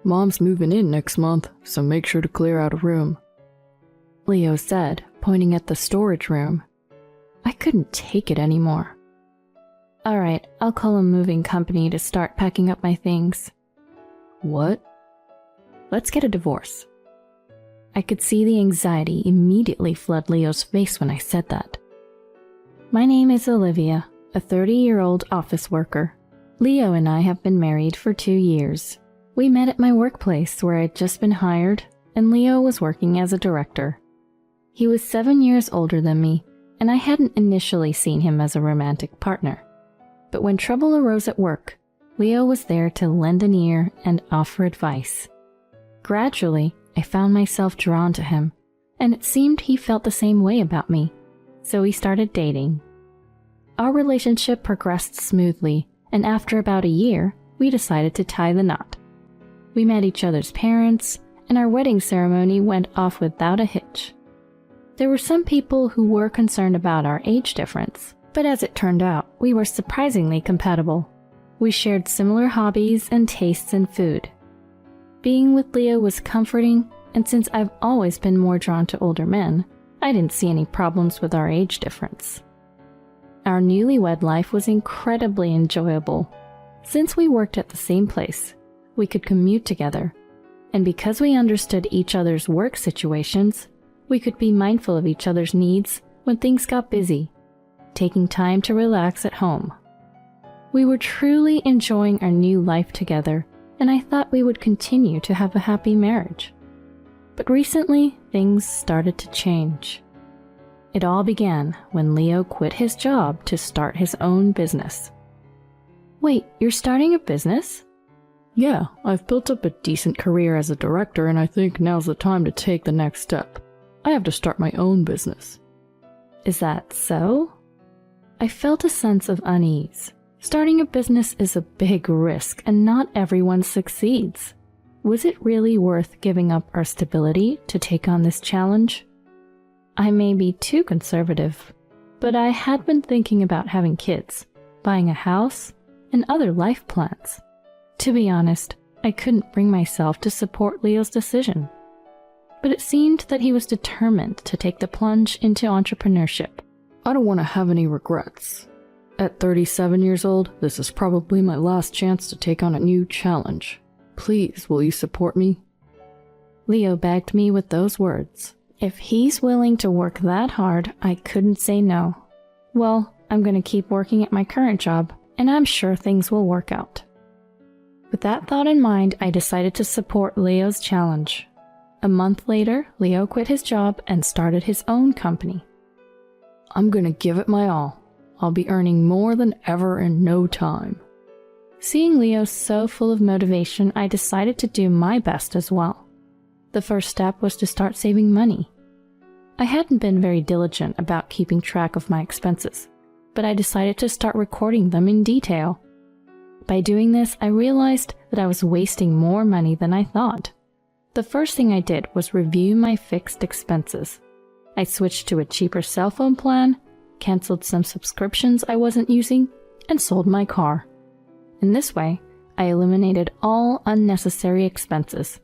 Mom's moving in next month, so make sure to clear out a room," Leo said, pointing at the storage room. I couldn't take it anymore. "Alright, I'll call a moving company to start packing up my things." "What?" "Let's get a divorce." I could see the anxiety immediately flood Leo's face when I said that. My name is Olivia, a 30-year-old office worker. Leo and I have been married for 2 years. We met at my workplace where I'd just been hired, and Leo was working as a director. He was 7 years older than me, and I hadn't initially seen him as a romantic partner. But when trouble arose at work, Leo was there to lend an ear and offer advice. Gradually, I found myself drawn to him, and it seemed he felt the same way about me, so we started dating. Our relationship progressed smoothly, and after about a year, we decided to tie the knot. We met each other's parents, and our wedding ceremony went off without a hitch. There were some people who were concerned about our age difference, but as it turned out, we were surprisingly compatible. We shared similar hobbies and tastes in food. Being with Leo was comforting, and since I've always been more drawn to older men, I didn't see any problems with our age difference. Our newlywed life was incredibly enjoyable. Since we worked at the same place, we could commute together, and because we understood each other's work situations, we could be mindful of each other's needs when things got busy, taking time to relax at home. We were truly enjoying our new life together, and I thought we would continue to have a happy marriage. But recently, things started to change. It all began when Leo quit his job to start his own business. "Wait, you're starting a business?" "Yeah, I've built up a decent career as a director, and I think now's the time to take the next step. I have to start my own business." "Is that so?" I felt a sense of unease. Starting a business is a big risk, and not everyone succeeds. Was it really worth giving up our stability to take on this challenge? I may be too conservative, but I had been thinking about having kids, buying a house, and other life plans. To be honest, I couldn't bring myself to support Leo's decision. But it seemed that he was determined to take the plunge into entrepreneurship. "I don't want to have any regrets. At 37 years old, this is probably my last chance to take on a new challenge. Please, will you support me?" Leo begged me with those words. If he's willing to work that hard, I couldn't say no. Well, I'm going to keep working at my current job, and I'm sure things will work out. With that thought in mind, I decided to support Leo's challenge. A month later, Leo quit his job and started his own company. "I'm going to give it my all. I'll be earning more than ever in no time." Seeing Leo so full of motivation, I decided to do my best as well. The first step was to start saving money. I hadn't been very diligent about keeping track of my expenses, but I decided to start recording them in detail. By doing this, I realized that I was wasting more money than I thought. The first thing I did was review my fixed expenses. I switched to a cheaper cell phone plan, canceled some subscriptions I wasn't using, and sold my car. In this way, I eliminated all unnecessary expenses.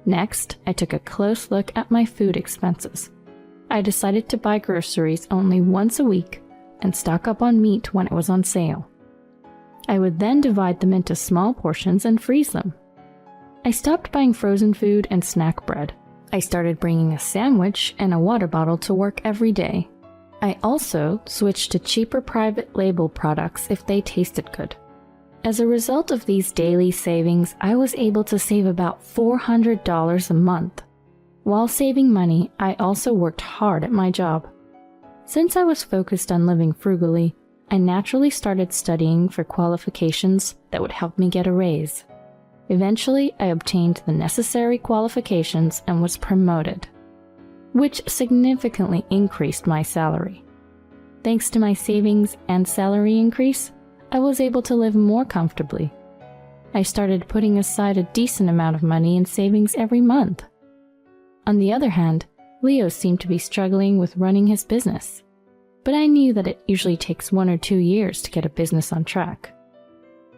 Next, I took a close look at my food expenses. I decided to buy groceries only once a week and stock up on meat when it was on sale. I would then divide them into small portions and freeze them. I stopped buying frozen food and snack bread. I started bringing a sandwich and a water bottle to work every day. I also switched to cheaper private label products if they tasted good. As a result of these daily savings, I was able to save about $400 a month. While saving money, I also worked hard at my job. Since I was focused on living frugally, I naturally started studying for qualifications that would help me get a raise. Eventually, I obtained the necessary qualifications and was promoted, which significantly increased my salary. Thanks to my savings and salary increase, I was able to live more comfortably. I started putting aside a decent amount of money in savings every month. On the other hand, Leo seemed to be struggling with running his business, but I knew that it usually takes 1 or 2 years to get a business on track.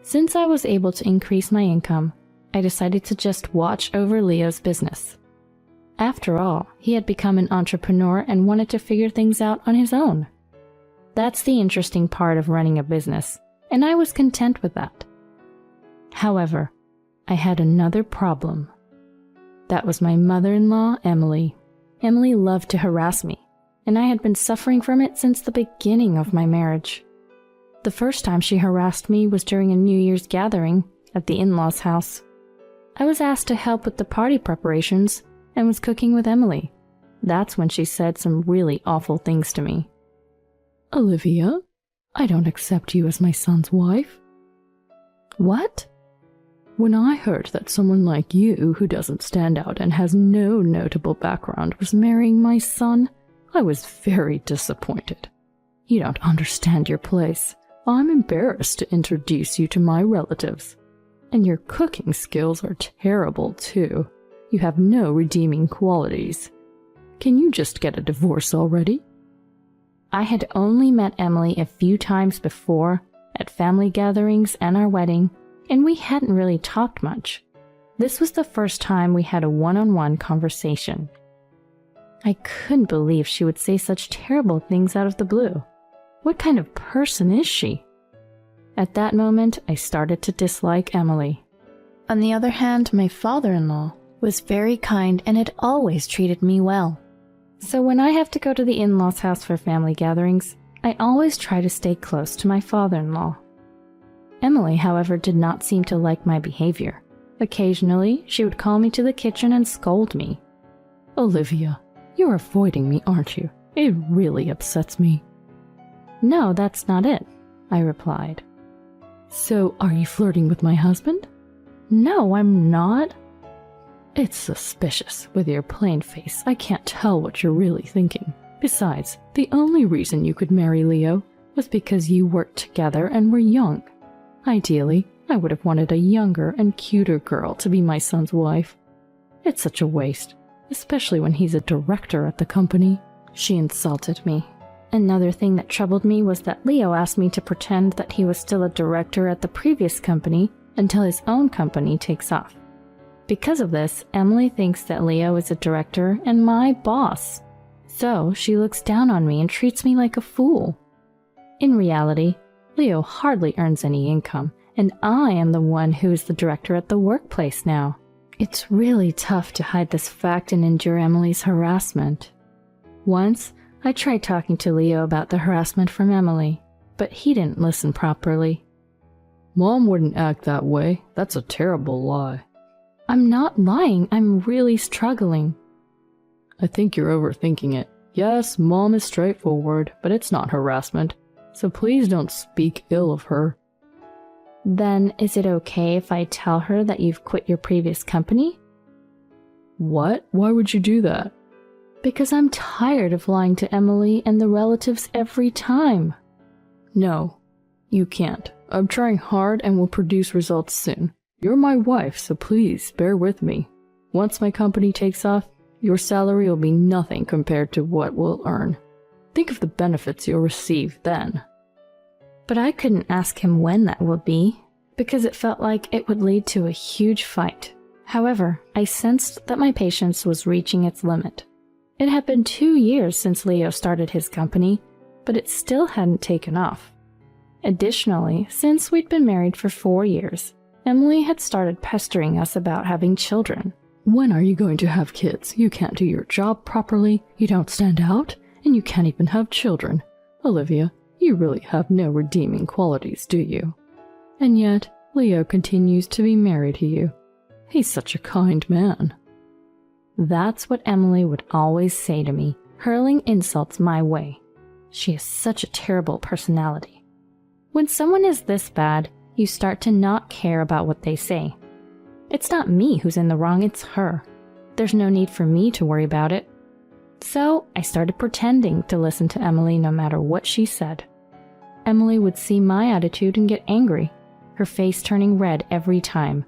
Since I was able to increase my income, I decided to just watch over Leo's business. After all, he had become an entrepreneur and wanted to figure things out on his own. That's the interesting part of running a business, and I was content with that. However, I had another problem. That was my mother-in-law, Emily. Emily loved to harass me, and I had been suffering from it since the beginning of my marriage. The first time she harassed me was during a New Year's gathering at the in-laws' house. I was asked to help with the party preparations and was cooking with Emily. That's when she said some really awful things to me. "Olivia, I don't accept you as my son's wife." "What?" "When I heard that someone like you, who doesn't stand out and has no notable background, was marrying my son, I was very disappointed. You don't understand your place. I'm embarrassed to introduce you to my relatives. And your cooking skills are terrible, too. You have no redeeming qualities. Can you just get a divorce already?" I had only met Emily a few times before, at family gatherings and our wedding, and we hadn't really talked much. This was the first time we had a one-on-one conversation. I couldn't believe she would say such terrible things out of the blue. What kind of person is she? At that moment, I started to dislike Emily. On the other hand, my father-in-law was very kind and had always treated me well. So when I have to go to the in-laws' house for family gatherings, I always try to stay close to my father-in-law. Emily, however, did not seem to like my behavior. Occasionally, she would call me to the kitchen and scold me. "Olivia, you're avoiding me, aren't you? It really upsets me." "No, that's not it," I replied. "So, are you flirting with my husband?" "No, I'm not." "It's suspicious. With your plain face, I can't tell what you're really thinking. Besides, the only reason you could marry Leo was because you worked together and were young. Ideally, I would have wanted a younger and cuter girl to be my son's wife. It's such a waste, especially when he's a director at the company." She insulted me. Another thing that troubled me was that Leo asked me to pretend that he was still a director at the previous company until his own company takes off. Because of this, Emily thinks that Leo is a director and my boss. So she looks down on me and treats me like a fool. In reality, Leo hardly earns any income, and I am the one who is the director at the workplace now. It's really tough to hide this fact and endure Emily's harassment. Once, I tried talking to Leo about the harassment from Emily, but he didn't listen properly. "Mom wouldn't act that way. That's a terrible lie." "I'm not lying. I'm really struggling." "I think you're overthinking it. Yes, Mom is straightforward, but it's not harassment. So please don't speak ill of her." "Then is it okay if I tell her that you've quit your previous company?" "What? Why would you do that?" "Because I'm tired of lying to Emily and the relatives every time." "No, you can't. I'm trying hard and will produce results soon. You're my wife, so please bear with me. Once my company takes off, your salary will be nothing compared to what we'll earn. Think of the benefits you'll receive then." But I couldn't ask him when that would be, because it felt like it would lead to a huge fight. However, I sensed that my patience was reaching its limit. It had been 2 years since Leo started his company, but it still hadn't taken off. Additionally, since we'd been married for 4 years, Emily had started pestering us about having children. "When are you going to have kids? You can't do your job properly, you don't stand out, and you can't even have children. Olivia, you really have no redeeming qualities, do you? And yet, Leo continues to be married to you. He's such a kind man." That's what Emily would always say to me, hurling insults my way. She has such a terrible personality. When someone is this bad, you start to not care about what they say. It's not me who's in the wrong, it's her. There's no need for me to worry about it. So I started pretending to listen to Emily no matter what she said. Emily would see my attitude and get angry, her face turning red every time.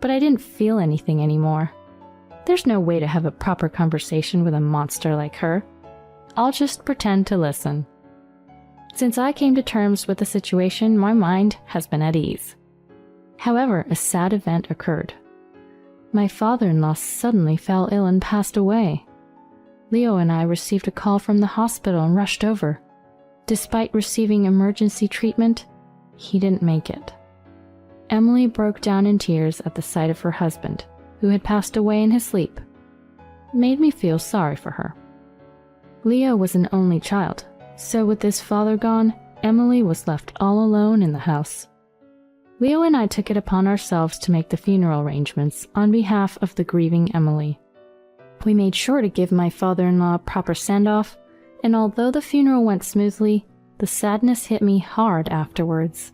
But I didn't feel anything anymore. There's no way to have a proper conversation with a monster like her. I'll just pretend to listen. Since I came to terms with the situation, my mind has been at ease. However, a sad event occurred. My father-in-law suddenly fell ill and passed away. Leo and I received a call from the hospital and rushed over. Despite receiving emergency treatment, he didn't make it. Emily broke down in tears at the sight of her husband, who had passed away in his sleep. It made me feel sorry for her. Leo was an only child, so with his father gone, Emily was left all alone in the house. Leo and I took it upon ourselves to make the funeral arrangements on behalf of the grieving Emily. We made sure to give my father-in-law a proper send-off, and although the funeral went smoothly, the sadness hit me hard afterwards.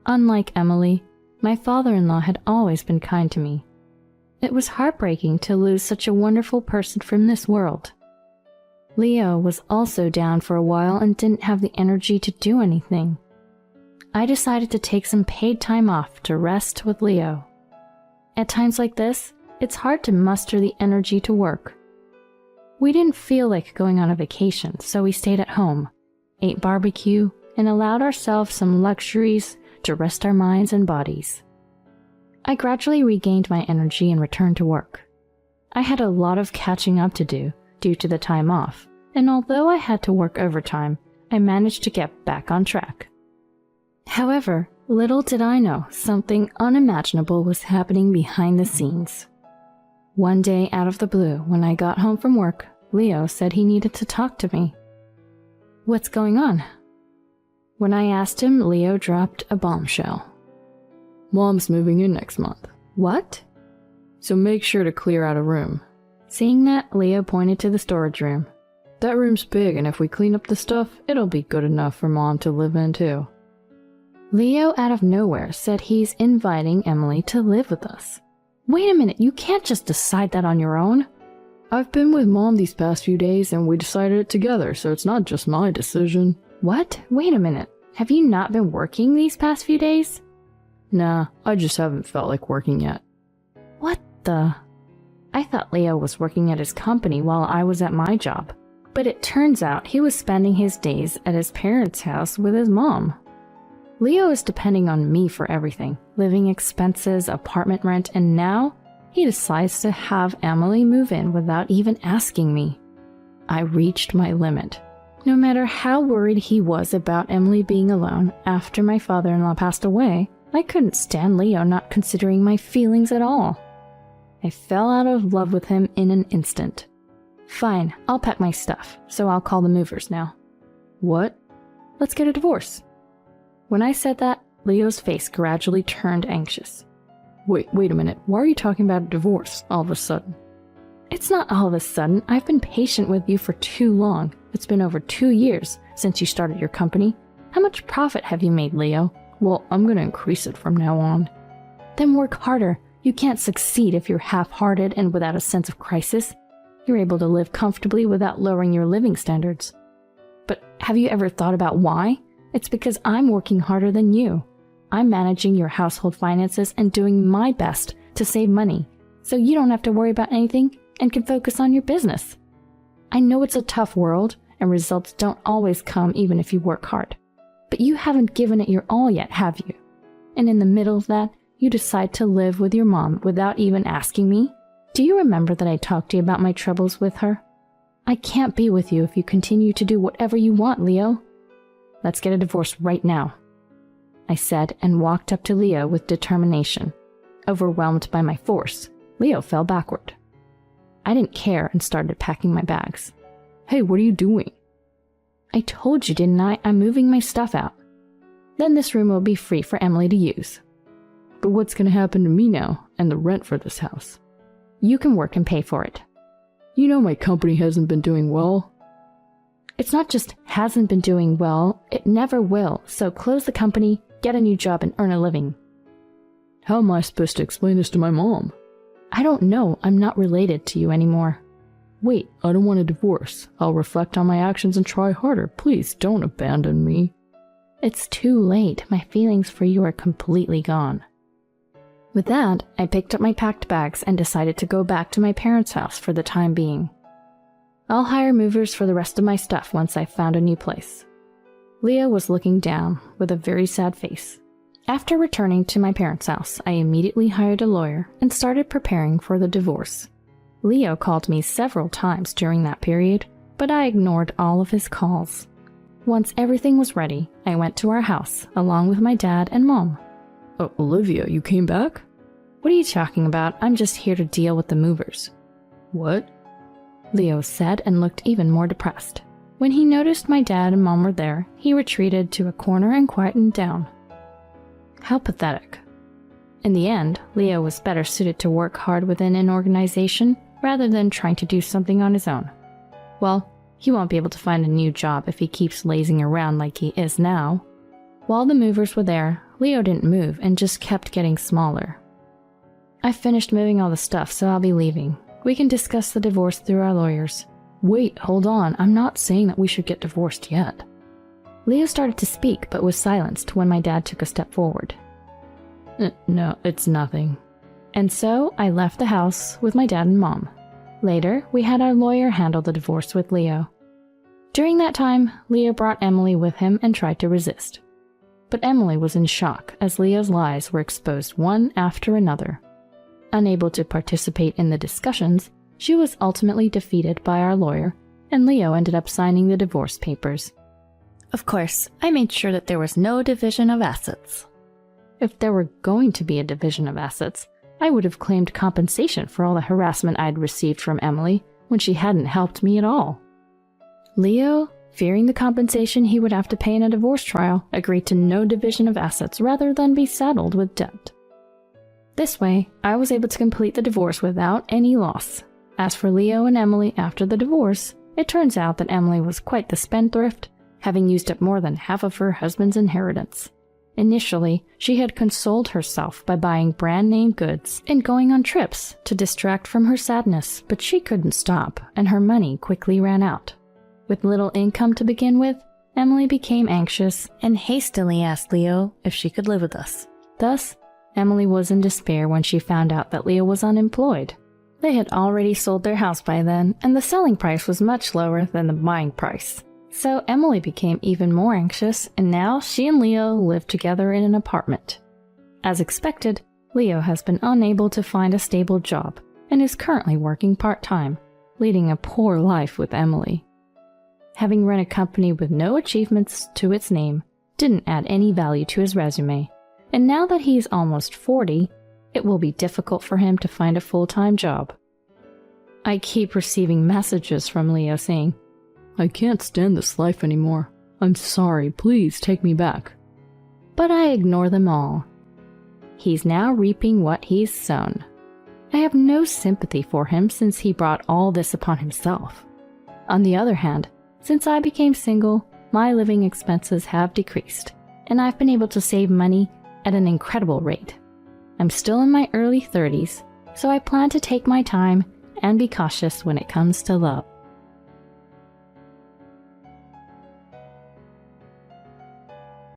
Unlike Emily, my father-in-law had always been kind to me. It was heartbreaking to lose such a wonderful person from this world. Leo was also down for a while and didn't have the energy to do anything. I decided to take some paid time off to rest with Leo. At times like this, it's hard to muster the energy to work. We didn't feel like going on a vacation, so we stayed at home, ate barbecue, and allowed ourselves some luxuries to rest our minds and bodies. I gradually regained my energy and returned to work. I had a lot of catching up to do due to the time off, and although I had to work overtime, I managed to get back on track. However, little did I know something unimaginable was happening behind the scenes. One day out of the blue, when I got home from work, Leo said he needed to talk to me. "What's going on?" When I asked him, Leo dropped a bombshell. "Mom's moving in next month." "What?" "So make sure to clear out a room." Seeing that, Leo pointed to the storage room. "That room's big, and if we clean up the stuff, it'll be good enough for Mom to live in too." Leo out of nowhere said he's inviting Emily to live with us. Wait a minute, you can't just decide that on your own. "I've been with Mom these past few days and we decided it together, so it's not just my decision." "What? Wait a minute. Have you not been working these past few days?" "Nah, I just haven't felt like working yet." What the? I thought Leo was working at his company while I was at my job. But it turns out he was spending his days at his parents' house with his mom. Leo is depending on me for everything, living expenses, apartment rent, and now he decides to have Emily move in without even asking me. I reached my limit. No matter how worried he was about Emily being alone after my father-in-law passed away, I couldn't stand Leo not considering my feelings at all. I fell out of love with him in an instant. "Fine, I'll pack my stuff, so I'll call the movers now." "What?" "Let's get a divorce." When I said that, Leo's face gradually turned anxious. Wait a minute, why are you talking about a divorce all of a sudden?" "It's not all of a sudden. I've been patient with you for too long. It's been over 2 years since you started your company. How much profit have you made, Leo?" "Well, I'm gonna increase it from now on." "Then work harder. You can't succeed if you're half-hearted and without a sense of crisis. You're able to live comfortably without lowering your living standards." "But have you ever thought about why? It's because I'm working harder than you. I'm managing your household finances and doing my best to save money, so you don't have to worry about anything and can focus on your business. I know it's a tough world, and results don't always come even if you work hard. But you haven't given it your all yet, have you? And in the middle of that, you decide to live with your mom without even asking me? Do you remember that I talked to you about my troubles with her? I can't be with you if you continue to do whatever you want, Leo. Let's get a divorce right now," I said and walked up to Leo with determination. Overwhelmed by my force, Leo fell backward. I didn't care and started packing my bags. "Hey, what are you doing?" "I told you, didn't I? I'm moving my stuff out. Then this room will be free for Emily to use." "But what's going to happen to me now, and the rent for this house?" "You can work and pay for it." "You know my company hasn't been doing well." "It's not just hasn't been doing well, it never will, so close the company, get a new job, and earn a living." "How am I supposed to explain this to my mom?" "I don't know, I'm not related to you anymore." "Wait, I don't want a divorce. I'll reflect on my actions and try harder. Please don't abandon me." "It's too late, my feelings for you are completely gone." With that, I picked up my packed bags and decided to go back to my parents' house for the time being. I'll hire movers for the rest of my stuff once I've found a new place. Leo was looking down with a very sad face. After returning to my parents' house, I immediately hired a lawyer and started preparing for the divorce. Leo called me several times during that period, but I ignored all of his calls. Once everything was ready, I went to our house along with my dad and mom. Olivia, you came back? What are you talking about? I'm just here to deal with the movers. What? Leo said and looked even more depressed. When he noticed my dad and mom were there, he retreated to a corner and quietened down. How pathetic. In the end, Leo was better suited to work hard within an organization rather than trying to do something on his own. Well, he won't be able to find a new job if he keeps lazing around like he is now. While the movers were there, Leo didn't move and just kept getting smaller. I finished moving all the stuff, so I'll be leaving. We can discuss the divorce through our lawyers. Wait, hold on. I'm not saying that we should get divorced yet. Leo started to speak but was silenced when my dad took a step forward. No, it's nothing. And so I left the house with my dad and mom. Later, we had our lawyer handle the divorce with Leo. During that time, Leo brought Emily with him and tried to resist. But Emily was in shock as Leo's lies were exposed one after another. Unable to participate in the discussions, she was ultimately defeated by our lawyer, and Leo ended up signing the divorce papers. Of course, I made sure that there was no division of assets. If there were going to be a division of assets, I would have claimed compensation for all the harassment I'd received from Emily when she hadn't helped me at all. Leo, fearing the compensation he would have to pay in a divorce trial, agreed to no division of assets rather than be saddled with debt. This way, I was able to complete the divorce without any loss. As for Leo and Emily after the divorce, it turns out that Emily was quite the spendthrift, having used up more than half of her husband's inheritance. Initially, she had consoled herself by buying brand-name goods and going on trips to distract from her sadness, but she couldn't stop, and her money quickly ran out. With little income to begin with, Emily became anxious and hastily asked Leo if she could live with us. Thus, Emily was in despair when she found out that Leo was unemployed. They had already sold their house by then, and the selling price was much lower than the buying price. So Emily became even more anxious, and now she and Leo live together in an apartment. As expected, Leo has been unable to find a stable job and is currently working part-time, leading a poor life with Emily. Having run a company with no achievements to its name didn't add any value to his resume, and now that he's almost 40, it will be difficult for him to find a full-time job. I keep receiving messages from Leo saying, I can't stand this life anymore. I'm sorry, please take me back. But I ignore them all. He's now reaping what he's sown. I have no sympathy for him since he brought all this upon himself. On the other hand, since I became single, my living expenses have decreased, and I've been able to save money at an incredible rate. I'm still in my early 30s, so I plan to take my time and be cautious when it comes to love.